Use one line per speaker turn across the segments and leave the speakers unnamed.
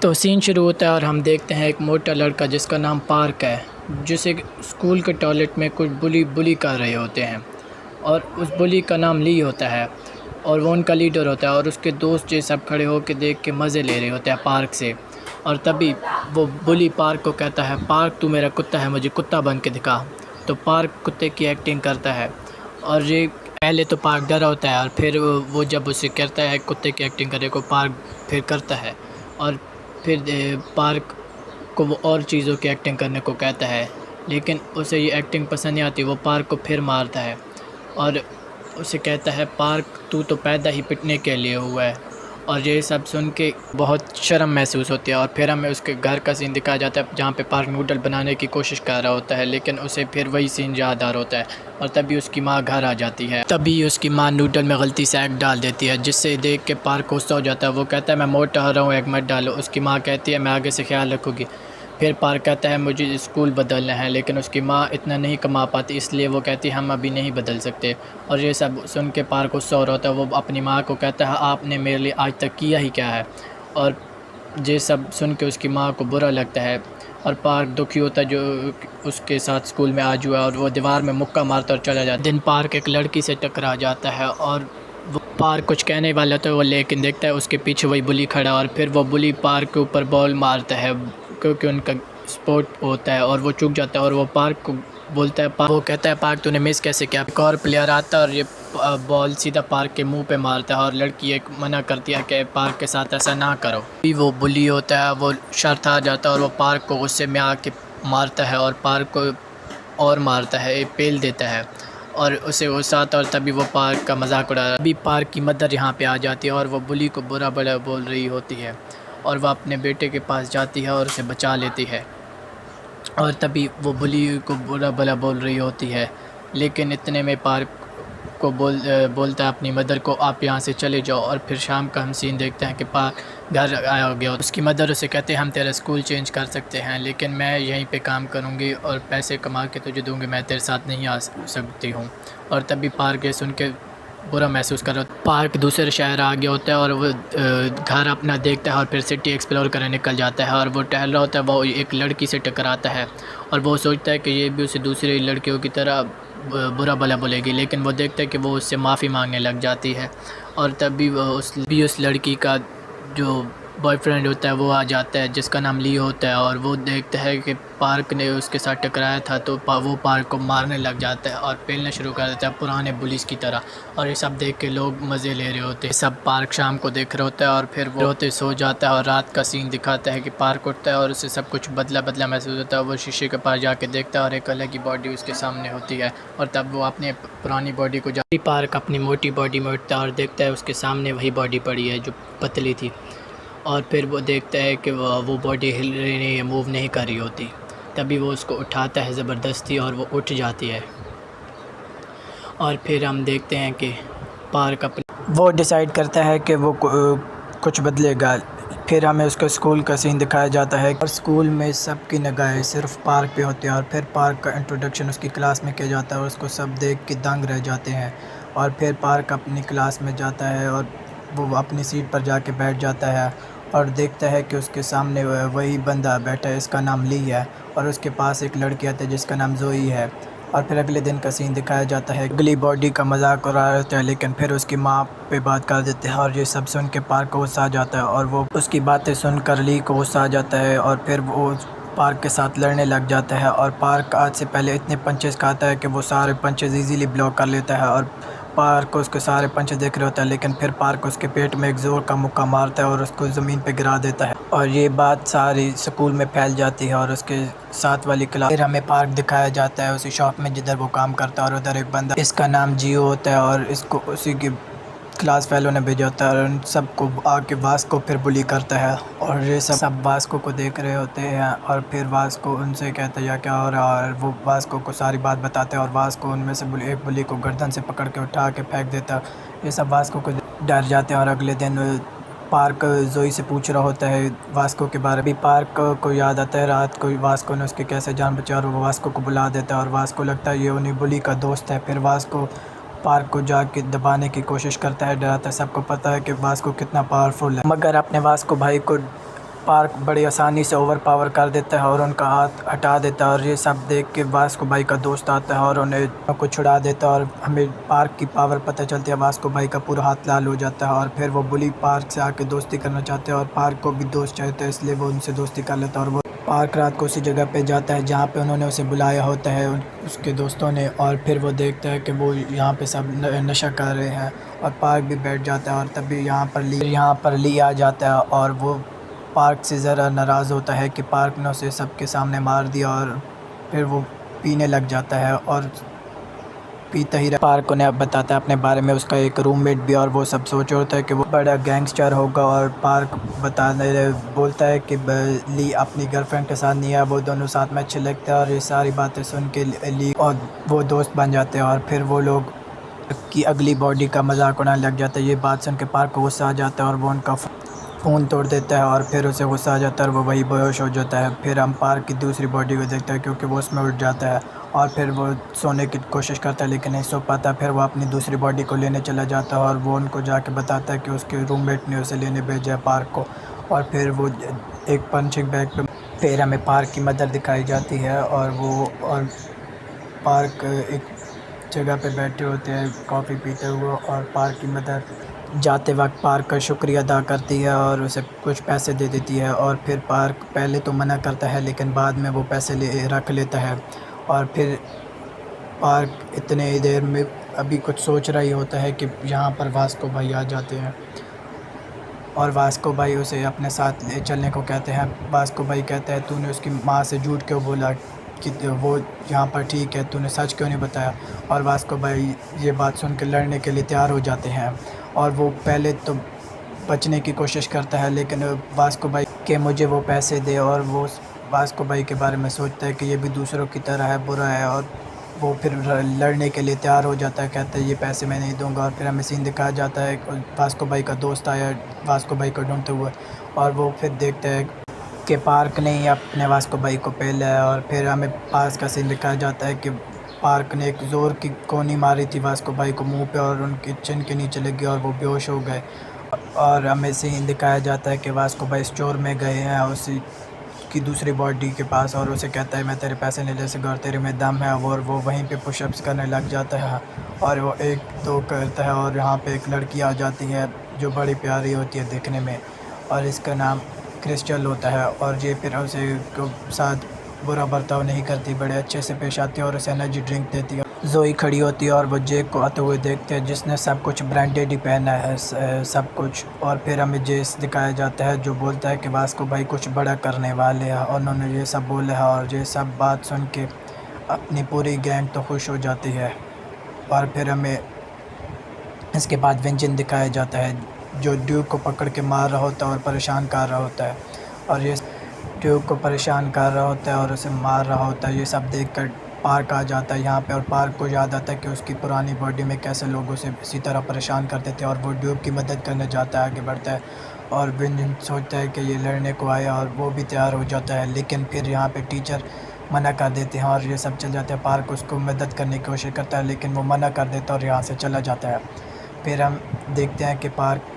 तो सीन शुरू होता है और हम देखते हैं एक मोटा लड़का जिसका नाम पार्क है, जिसे स्कूल के टॉयलेट में कुछ बुली कर रहे होते हैं और उस बुली का नाम ली होता है और वो उनका लीडर होता है और उसके दोस्त ये सब खड़े होकर देख के मज़े ले रहे होते हैं पार्क से। और तभी वो बुली पार्क को कहता है, पार्क तू मेरा कुत्ता है, मुझे कुत्ता बन के दिखा। तो पार्क कुत्ते की एक्टिंग करता है और ये पहले तो पार्क डरा होता है और फिर वो जब उसे कहता है कुत्ते की एक्टिंग करे को पार्क फिर करता है और फिर पार्क को वो और चीज़ों की एक्टिंग करने को कहता है, लेकिन उसे ये एक्टिंग पसंद नहीं आती। वो पार्क को फिर मारता है और उसे कहता है, पार्क तू तो पैदा ही पिटने के लिए हुआ है। और ये सब सुन के बहुत शर्म महसूस होती है और फिर हमें उसके घर का सीन दिखाया जाता है जहाँ पे पार्क नूडल बनाने की कोशिश कर रहा होता है, लेकिन उसे फिर वही सीन याद आ रहा होता है। और तभी उसकी माँ घर आ जाती है। तभी उसकी माँ नूडल में गलती से एग डाल देती है, जिससे देख के पार्क गुस्सा हो जाता है। वो कहता है, मैं मोटा हो रहा हूँ, एग मत डालो। उसकी माँ कहती है, मैं आगे से ख्याल रखूँगी। फिर पार्क कहता है, मुझे स्कूल बदलना है, लेकिन उसकी माँ इतना नहीं कमा पाती, इसलिए वो कहती है हम अभी नहीं बदल सकते। और ये सब सुन के पार्क गुस्सा हो रहा होता है। वो अपनी माँ को कहता है, आपने मेरे लिए आज तक किया ही क्या है। और ये सब सुन के उसकी माँ को बुरा लगता है और पार्क दुखी होता है जो उसके साथ स्कूल में आज हुआ, और वो दीवार में मुक्का मारता और चला जाता है। दिन पार्क एक लड़की से टकरा जाता है और वो पार्क कुछ कहने वाला होता है वो, लेकिन देखता है उसके पीछे वही बुली खड़ा। और फिर वो बुली पार्क के ऊपर बॉल मारता है क्योंकि उनका स्पोर्ट होता है और वो चूक जाता है। और वो पार्क को बोलता है, वो कहता है, पार्क तूने मिस कैसे किया। एक और प्लेयर आता है और ये बॉल सीधा पार्क के मुंह पे मारता है और लड़की एक मना करती है कि पार्क के साथ ऐसा ना करो। भी वो बुली होता है, वो शर्त हार जाता है और वो पार्क को गुस्से में आके मारता है और पार्क को और मारता है, पेल देता है और उसे गुस्सा आता है। और तभी वो पार्क का मजाक उड़ा रहा है। अभी पार्क की मदर यहाँ पे आ जाती है और वो बुली को बुरा बड़ा बोल रही होती है और वह अपने बेटे के पास जाती है और उसे बचा लेती है। और तभी वो बुली को बुरा भला बोल रही होती है, लेकिन इतने में पार्क को बोलता है अपनी मदर को, आप यहाँ से चले जाओ। और फिर शाम का हम सीन देखते हैं कि पार्क घर आया गया। उसकी मदर उसे कहते हैं, हम तेरा स्कूल चेंज कर सकते हैं, लेकिन मैं यहीं पे काम करूँगी और पैसे कमा के तुझे दूँगी, मैं तेरे साथ नहीं आ सकती हूँ। और तभी पार्क ये सुन के बुरा महसूस कर रहा होता है। पार्क दूसरे शहर आ गया होता है और वो घर अपना देखता है और फिर सिटी एक्सप्लोर करने निकल जाता है। और वो टहल रहा होता है, वो एक लड़की से टकराता है और वो सोचता है कि ये भी उसे दूसरी लड़कियों की तरह बुरा भला बोलेगी, लेकिन वो देखता है कि वो उससे माफ़ी मांगने लग जाती है। और तभी वो उस लड़की का जो बॉयफ्रेंड होता है वो आ जाता है, जिसका नाम ली होता है। और वो देखता है कि पार्क ने उसके साथ टकराया था, तो वो पार्क को मारने लग जाता है और पेलना शुरू कर देता है पुराने पुलिस की तरह। और ये सब देख के लोग मज़े ले रहे होते हैं। सब पार्क शाम को देख रहे होता है और फिर वो रोते सो जाता है। और रात का सीन दिखाता है कि पार्क उठता है और उसे सब कुछ बदला बदला महसूस होता है। वो शीशे के पास जाके देखता है और एक अलग ही बॉडी उसके सामने होती है। और तब वो अपने पुरानी बॉडी को पार्क अपनी मोटी बॉडी में उठता है और देखता है उसके सामने वही बॉडी पड़ी है जो पतली थी। और फिर वो देखता है कि वो बॉडी हिल रही नहीं है, मूव नहीं कर रही होती। तभी वो उसको उठाता है ज़बरदस्ती और वो उठ जाती है। और फिर हम देखते हैं कि पार्क वो डिसाइड करता है कि वो कुछ बदलेगा। फिर हमें उसका स्कूल का सीन दिखाया जाता है और स्कूल में सबकी निगाहें सिर्फ पार्क पे होती है। और फिर पार्क का इंट्रोडक्शन उसकी क्लास में किया जाता है और उसको सब देख के दंग रह जाते हैं। और फिर पार्क अपनी क्लास में जाता है और वो अपनी सीट पर जाके बैठ जाता है और देखता है कि उसके सामने वही बंदा बैठा है, इसका नाम ली है। और उसके पास एक लड़की आती है जिसका नाम जोई है। और फिर अगले दिन का सीन दिखाया जाता है, अगली बॉडी का मजाक उड़ा रहे होते हैं, लेकिन फिर उसकी माँ पे बात कर देते हैं। और ये सब सुन के पार्क को गुस्सा आ जाता है और वो उसकी बातें सुनकर ली को गुस्सा आ जाता है और फिर वो पार्क के साथ लड़ने लग जाता है। और पार्क आज से पहले इतने पंचेस खाता है कि वो सारे पंचेस इजीली ब्लॉक कर लेता है। और पार्क को उसके सारे पंचेस देख रहे होता है, लेकिन फिर पार्क उसके पेट में एक ज़ोर का मुक्का मारता है और उसको ज़मीन पे गिरा देता है। और ये बात सारी स्कूल में फैल जाती है और उसके साथ वाली क्लास। फिर हमें पार्क दिखाया जाता है उसी शॉप में जिधर वो काम करता है और उधर एक बंदा, इसका नाम जियो होता है और इसको उसी की क्लास फेलो ने भेजा होता है और उन सबको आके वास्को फिर बुली करता है। और ये सब वास्को को देख रहे होते हैं और फिर वास्को उनसे कहता है क्या हो रहा है। और वो वास्को को सारी बात बताते हैं और वास्को उनमें से एक बुली को गर्दन से पकड़ के उठा के फेंक देता है। ये सब वास्को को डर जाते हैं। और अगले दिन पार्क जोई से पूछ रहा होता है वास्को के बारे में। पार्क को याद आता है रात को वास्को ने उसके कैसे जान बचाई और वो वास्को को बुला देता है और वास्को लगता है ये उन्हीं बुली का दोस्त है। फिर वास्को पार्क को जाके दबाने की कोशिश करता है, डराता है। सबको पता है कि वास्को कितना पावरफुल है, मगर अपने वास्को भाई को पार्क बड़ी आसानी से ओवर पावर कर देता है और उनका हाथ हटा देता है। और ये सब देख के वास्को भाई का दोस्त आता है और उन्हें को छुड़ा देता है और हमें पार्क की पावर पता चलती है। वास्को भाई का पूरा हाथ लाल हो जाता है और फिर वो बुली पार्क से आके दोस्ती करना चाहते हैं और पार्क को भी दोस्त चाहते हैं, इसलिए वो उनसे दोस्ती कर लेता है। और वो पार्क रात को उसी जगह पे जाता है जहाँ पे उन्होंने उसे बुलाया होता है उसके दोस्तों ने। और फिर वो देखता है कि वो यहाँ पे सब नशा कर रहे हैं और पार्क भी बैठ जाता है। और तभी यहाँ पर ली आ जाता है और वो पार्क से ज़रा नाराज़ होता है कि पार्क ने उसे सबके सामने मार दिया। और फिर वो पीने लग जाता है और पीता ही पार्क उन्हें बताता है अपने बारे में उसका एक रूममेट भी, और वो सब सोच होता है कि वो बड़ा गैंगस्टर होगा। और पार्क बोलता है कि ली अपनी गर्लफ्रेंड के साथ नहीं है, वो दोनों साथ में अच्छे लगते हैं। और ये सारी बातें सुन के ली और वो दोस्त बन जाते हैं और फिर वो लोग की अगली बॉडी का मजाक उड़ाने लग जाता है। ये बात सुन के पार्क को गुस्सा आ जाता है और वो उनका फ़ोन तोड़ देता है और फिर उसे गुस्सा आ जाता है और वो वही बेहोश हो जाता है। फिर हम पार्क की दूसरी बॉडी को देखते हैं क्योंकि वो उसमें उठ जाता है और फिर वो सोने की कोशिश करता है लेकिन नहीं सो पाता। फिर वो अपनी दूसरी बॉडी को लेने चला जाता है और वो उनको जाके बताता है कि उसके रूममेट ने उसे लेने भेजा है पार्क को। और फिर वो एक पंचिंग बैग पे फिर हमें पार्क की मदर दिखाई जाती है और पार्क एक जगह पे बैठे होते हैं कॉफ़ी पीते हुए। और पार्क की मदर जाते वक्त पार्क का शुक्रिया अदा करती है और उसे कुछ पैसे दे देती है। और फिर पार्क पहले तो मना करता है लेकिन बाद में वो पैसे रख लेता है। और फिर पार्क इतने देर में अभी कुछ सोच रहा ही होता है कि यहाँ पर वास्को भाई आ जाते हैं और वास्को भाई उसे अपने साथ ले चलने को कहते हैं। वास्को भाई कहता है तूने उसकी माँ से झूठ क्यों बोला कि वो यहाँ पर ठीक है, तूने सच क्यों नहीं बताया। और वास्को भाई ये बात सुन के लड़ने के लिए तैयार हो जाते हैं और वो पहले तो बचने की कोशिश करता है लेकिन वास्को भाई के मुझे वो पैसे दे। और वो वास्को भाई के बारे में सोचता है कि ये भी दूसरों की तरह है, बुरा है। और वो फिर लड़ने के लिए तैयार हो जाता है, कहता है ये पैसे मैं नहीं दूंगा। और फिर हमें सीन दिखाया जाता है वास्को भाई का दोस्त आया वास्को भाई को ढूंढते हुए और वो फिर देखता है कि पार्क ने ही अपने वास्को भाई को पहला है। और फिर हमें पास का सीन दिखाया जाता है कि पार्क ने एक ज़ोर की कोनी मारी थी वास्को भाई को मुंह पे और उनके चिन के नीचे लगी और वो बेहोश हो गए। और हमें सीन दिखाया जाता है कि वास्को भाई स्टोर में गए हैं उसी की दूसरी बॉडी के पास और उसे कहता है मैं तेरे पैसे नहीं ले सकता और तेरे में दम है। और वो वहीं पे पुशअप्स करने लग जाता है और वो एक दो करता है। और यहाँ पे एक लड़की आ जाती है जो बड़ी प्यारी होती है दिखने में और इसका नाम क्रिस्टल होता है। और ये फिर उसे साथ बुरा बर्ताव नहीं करती, बड़े अच्छे से पेश आती है और उसे एनर्जी ड्रिंक देती है। जोई खड़ी होती है और वो जेक को आते हुए देखते हैं जिसने सब कुछ ब्रांडेड ही पहना है सब कुछ। और फिर हमें जेस दिखाया जाता है जो बोलता है कि वास्को भाई कुछ बड़ा करने वाले हैं और उन्होंने ये सब बोला है। और ये सब बात सुन के अपनी पूरी गैंग तो खुश हो जाती है। और फिर हमें इसके बाद व्यंजन दिखाया जाता है जो ड्यूक को पकड़ के मार रहा होता है और परेशान कर रहा होता है। और ये ड्यूक को परेशान कर रहा होता है और उसे मार रहा होता है। ये सब देखकर पार्क आ जाता है यहाँ पे और पार्क को याद आता है कि उसकी पुरानी बॉडी में कैसे लोग उसे इसी तरह परेशान करते थे। और वो ड्यूक की मदद करने जाता है, आगे बढ़ता है। और व्यंजन सोचता है कि ये लड़ने को आया और वो भी तैयार हो जाता है लेकिन फिर यहाँ पे टीचर मना कर देते हैं और ये सब चल जाते हैं। पार्क उसको मदद करने की कोशिश करता है लेकिन वो मना कर देता है और यहाँ से चला जाता है। फिर हम देखते हैं कि पार्क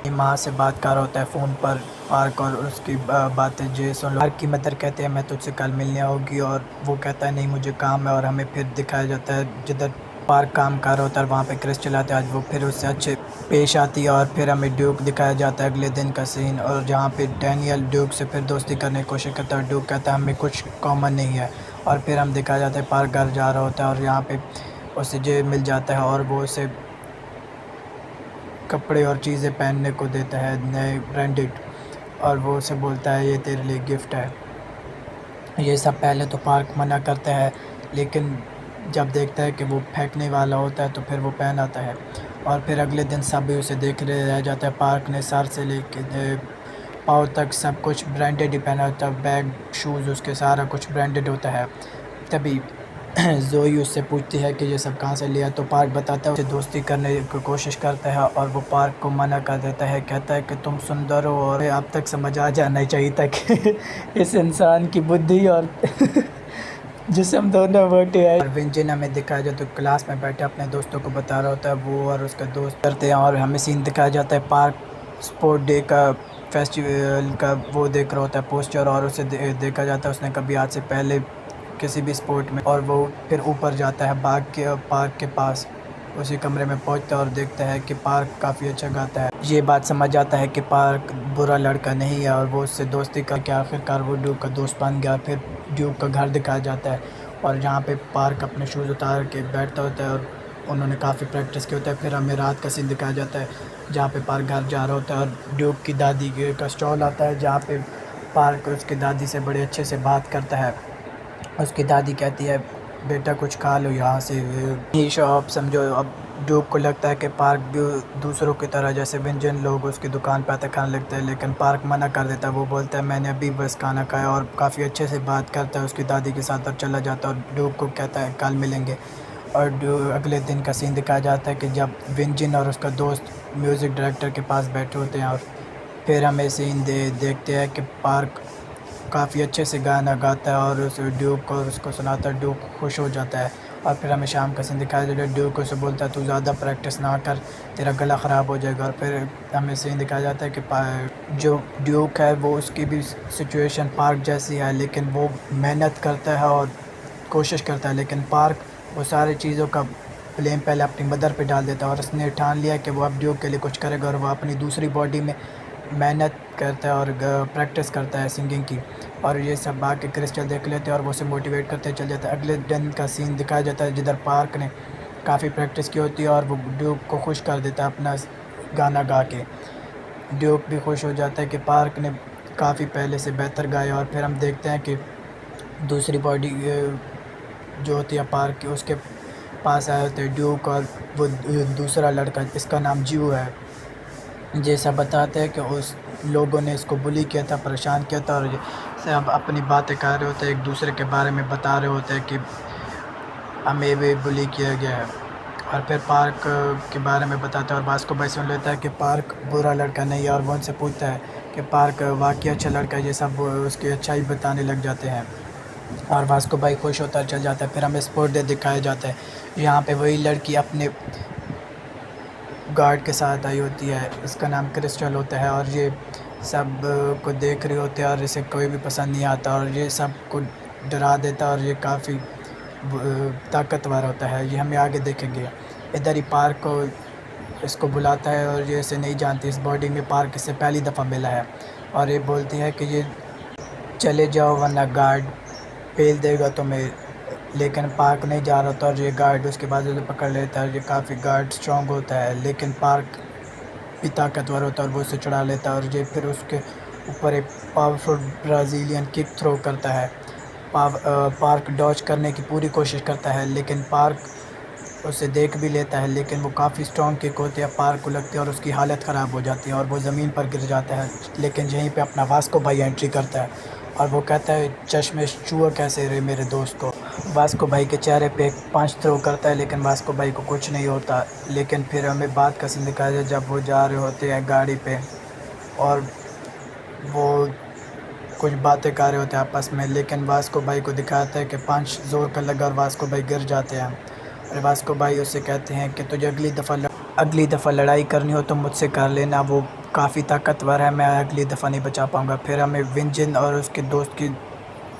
माँ से बात कर रहा होता है फ़ोन पर पार्क और उसकी बातें जे सुन। पार्क की मदर कहते हैं मैं तुझसे कल मिलने आऊँगी और वो कहता है नहीं मुझे काम है। और हमें फिर दिखाया जाता है जिधर पार्क काम कर रहा होता है वहाँ पे क्रिस्टल आते हैं आज वो फिर उससे अच्छे पेश आती है। और फिर हमें ड्यूक दिखाया जाता है अगले दिन का सीन और जहाँ पे डैनियल ड्यूक से फिर दोस्ती करने की कोशिश करता है। ड्यूक कहता है हमें कुछ कॉमन नहीं है। और फिर हम दिखाया जाता है पार्क घर जा रहा होता है और यहाँ पे उसे जे मिल जाता है और वो उसे कपड़े और चीज़ें पहनने को देता है नए ब्रांडेड। और वो उसे बोलता है ये तेरे लिए गिफ्ट है। ये सब पहले तो पार्क मना करता है लेकिन जब देखता है कि वो फेंकने वाला होता है तो फिर वो पहन आता है। और फिर अगले दिन सब भी उसे देख रहे रह जाता है। पार्क ने सर से लेके पाँव तक सब कुछ ब्रांडेड ही पहना होता है, बैग शूज़ उसके सारा कुछ ब्रांडेड होता है। तभी जोई उससे पूछती है कि ये सब कहाँ से लिया तो पार्क बताता है उसे दोस्ती करने की कोशिश करता है और वो पार्क को मना कर देता है, कहता है कि तुम सुंदर हो और अब तक समझ आ जाना चाहिए था कि इस इंसान की बुद्धि और जिस्म दोनों मोटे हैं। और व्यंजन हमें दिखाया जाता है क्लास में बैठे अपने दोस्तों को बता रहा होता है वो और उसका दोस्त करते हैं। और हमें सीन दिखाया जाता है पार्क स्पोर्ट डे का फेस्टिवल का वो देख रहा होता है पोस्टर, और उसे देखा जाता है उसने कभी आज से पहले किसी भी स्पोर्ट में, और वो फिर ऊपर जाता है बाग के पार्क के पास, उसी कमरे में पहुंचता है और देखता है कि पार्क काफ़ी अच्छा गाता है। ये बात समझ आता है कि पार्क बुरा लड़का नहीं है और वो उससे दोस्ती करके आखिरकार वो ड्यूक का दोस्त बन गया। फिर ड्यूक का घर दिखाया जाता है और जहाँ पे पार्क अपने शूज़ उतार के बैठता होता है और उन्होंने काफ़ी प्रैक्टिस किया होता है। फिर हमें रात का सीन दिखाया जाता है जहाँ पे पार्क घर जा रहा होता है और ड्यूक की दादी का स्टॉल आता है जहाँ पे पार्क उसकी दादी से बड़े अच्छे से बात करता है। उसकी दादी कहती है बेटा कुछ खा लो यहाँ से, ये शॉप समझो। अब ड्यूक को लगता है कि पार्क भी दूसरों की तरह जैसे व्यंजन लोग उसकी दुकान पे आते खाने लगते हैं, लेकिन पार्क मना कर देता है। वो बोलता है मैंने अभी बस खाना खाया, और काफ़ी अच्छे से बात करता है उसकी दादी के साथ और चला जाता है। और ड्यूक को कहता है कल मिलेंगे। और अगले दिन का सीन दिखाया जाता है कि जब विंजिन और उसका दोस्त म्यूज़िक डायरेक्टर के पास बैठे होते हैं, और फिर हमें सीन देखते हैं कि पार्क काफ़ी अच्छे से गाना गाता है और उस ड्यूक को उसको सुनाता है। ड्यूक खुश हो जाता है और फिर हमें शाम का सीन दिखाया जाता है। ड्यूक उसे बोलता है तू ज़्यादा प्रैक्टिस ना कर, तेरा गला ख़राब हो जाएगा। और फिर हमें सीन दिखाया जाता है कि जो ड्यूक है वो उसकी भी सिचुएशन पार्क जैसी है, लेकिन वो मेहनत करता है और कोशिश करता है, लेकिन पार्क वो सारी चीज़ों का ब्लेम पहले अपनी मदर पे डाल देता है। और उसने ठान लिया कि वो अब ड्यूक के लिए कुछ करेगा और वो अपनी दूसरी बॉडी में मेहनत करता है और प्रैक्टिस करता है सिंगिंग की। और ये सब बाकी क्रिस्टल देख लेते हैं और वो उसे मोटिवेट करते चल जाता है। अगले दिन का सीन दिखाया जाता है जिधर पार्क ने काफ़ी प्रैक्टिस की होती है और वो ड्यूक को खुश कर देता है अपना गाना गा के। ड्यूक भी खुश हो जाता है कि पार्क ने काफ़ी पहले से बेहतर गाया। और फिर हम देखते हैं कि दूसरी बॉडी जो होती है पार्क की उसके पास आए होते हैं ड्यूक और वो दूसरा लड़का इसका नाम ज्यू है। जैसा बताते हैं कि उस लोगों ने इसको बुली किया था, परेशान किया था, और सब अपनी बातें कर रहे होते हैं, एक दूसरे के बारे में बता रहे होते हैं कि हमें भी बुली किया गया है। और फिर पार्क के बारे में बताता है और वास्को भाई सुन लेता है कि पार्क बुरा लड़का नहीं है, और वो उनसे पूछता है कि पार्क वाकई अच्छा लड़का है। ये सब उसकी अच्छाई बताने लग जाते हैं और वास्को भाई खुश होता चल जाता है। फिर हमें स्पोर्ट डे दिखाया जाता है, यहाँ पे वही लड़की अपने गार्ड के साथ आई होती है, इसका नाम क्रिस्टल होता है, और ये सब को देख रही होती है और इसे कोई भी पसंद नहीं आता और ये सब को डरा देता है और ये काफ़ी ताकतवर होता है। ये हमें आगे देखेंगे। इधर ही पार्क को इसको बुलाता है और ये इसे नहीं जानती, इस बॉडी में पार्क इससे पहली दफ़ा मिला है, और ये बोलती है कि ये चले जाओ वरना गार्ड पेल देगा तुम्हें। लेकिन पार्क नहीं जा रहा था और ये गार्ड उसके बाजू से पकड़ लेता है। ये काफ़ी गार्ड स्ट्रॉन्ग होता है, लेकिन पार्क भी ताकतवर होता है और वो उसे चढ़ा लेता है। और ये फिर उसके ऊपर एक पावरफुल ब्राज़ीलियन किक थ्रो करता है। पार्क डॉज करने की पूरी कोशिश करता है, लेकिन पार्क उसे देख भी लेता है, लेकिन वो काफ़ी स्ट्रॉन्ग किक होती है, पार्क को लगती है और उसकी हालत ख़राब हो जाती है और वो ज़मीन पर गिर जाता है। लेकिन यहीं पे अपना वास्को भाई एंट्री करता है और वो कहता है चश्मे छुआ कैसे रहे मेरे दोस्त को। वास्को भाई के चेहरे पे एक पंच थ्रो करता है, लेकिन वास्को भाई को कुछ नहीं होता। लेकिन फिर हमें बात का सीन दिखाया जाए जब वो जा रहे होते हैं गाड़ी पे और वो कुछ बातें कर रहे होते हैं आपस में, लेकिन वास्को भाई को दिखाता है कि पंच ज़ोर का लगा और वास्को भाई गिर जाते हैं। और वास्को भाई उससे कहते हैं कि तुझे अगली दफ़ा लड़ाई करनी हो तो मुझसे कर लेना, वो काफ़ी ताकतवर है, मैं अगली दफ़ा नहीं बचा पाऊँगा। फिर हमें विंजिन और उसके दोस्त की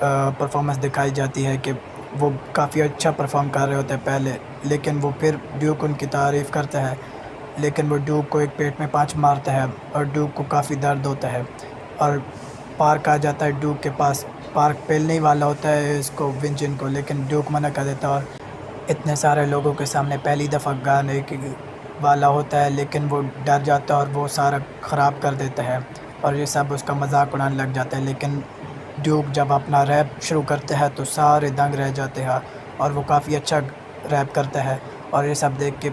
परफॉर्मेंस दिखाई जाती है कि वो काफ़ी अच्छा परफॉर्म कर रहे होते हैं पहले, लेकिन वो फिर ड्यूक उनकी तारीफ़ करता है, लेकिन वो ड्यूक को एक पेट में पाँच मारता है और ड्यूक को काफ़ी दर्द होता है। और पार्क आ जाता है ड्यूक के पास। पार्क पेलने ही वाला होता है इसको विंजिन को, लेकिन ड्यूक मना कर देता है और इतने सारे लोगों के सामने पहली दफ़ा गाने की वाला होता है, लेकिन वो डर जाता है और वो सारा ख़राब कर देता है और ये सब उसका मजाक उड़ाने लग जाता है। लेकिन ड्यूक जब अपना रैप शुरू करता है तो सारे दंग रह जाते हैं और वो काफ़ी अच्छा रैप करता है। और ये सब देख के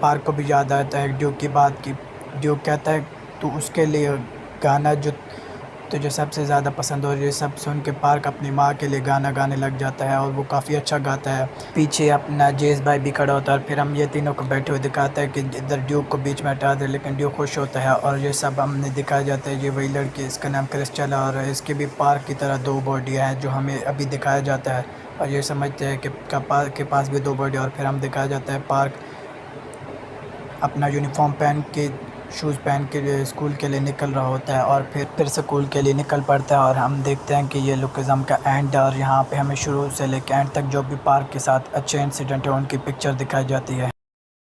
पार्क को भी याद आता है ड्यूक की बात की। ड्यूक कहता है तू उसके लिए गाना जो तुझे सबसे ज़्यादा पसंद हो। ये सब सुन के पार्क अपनी माँ के लिए गाना गाने लग जाता है और वो काफ़ी अच्छा गाता है। पीछे अपना जेस भाई भी खड़ा होता है और फिर हम ये तीनों को बैठे हुए दिखाते हैं कि इधर ड्यूक को बीच में हटा दे, लेकिन ड्यूक खुश होता है। और ये सब हमने दिखाया जाता है ये वही लड़की इसका नाम क्रिस्टल है और इसके भी पार्क की तरह दो बॉडियाँ हैं जो हमें अभी दिखाया जाता है और ये समझते हैं कि पार्क के पास भी दो बॉडी। और फिर हम दिखाया जाता है पार्क अपना यूनिफॉर्म पहन के शूज़ पहन के स्कूल के लिए निकल रहा होता है और फिर स्कूल के लिए निकल पड़ता है। और हम देखते हैं कि ये लुकिज़म का एंड, और यहाँ पे हमें शुरू से लेकर एंड तक जो भी पार्क के साथ अच्छे इंसिडेंट है उनकी पिक्चर दिखाई जाती है।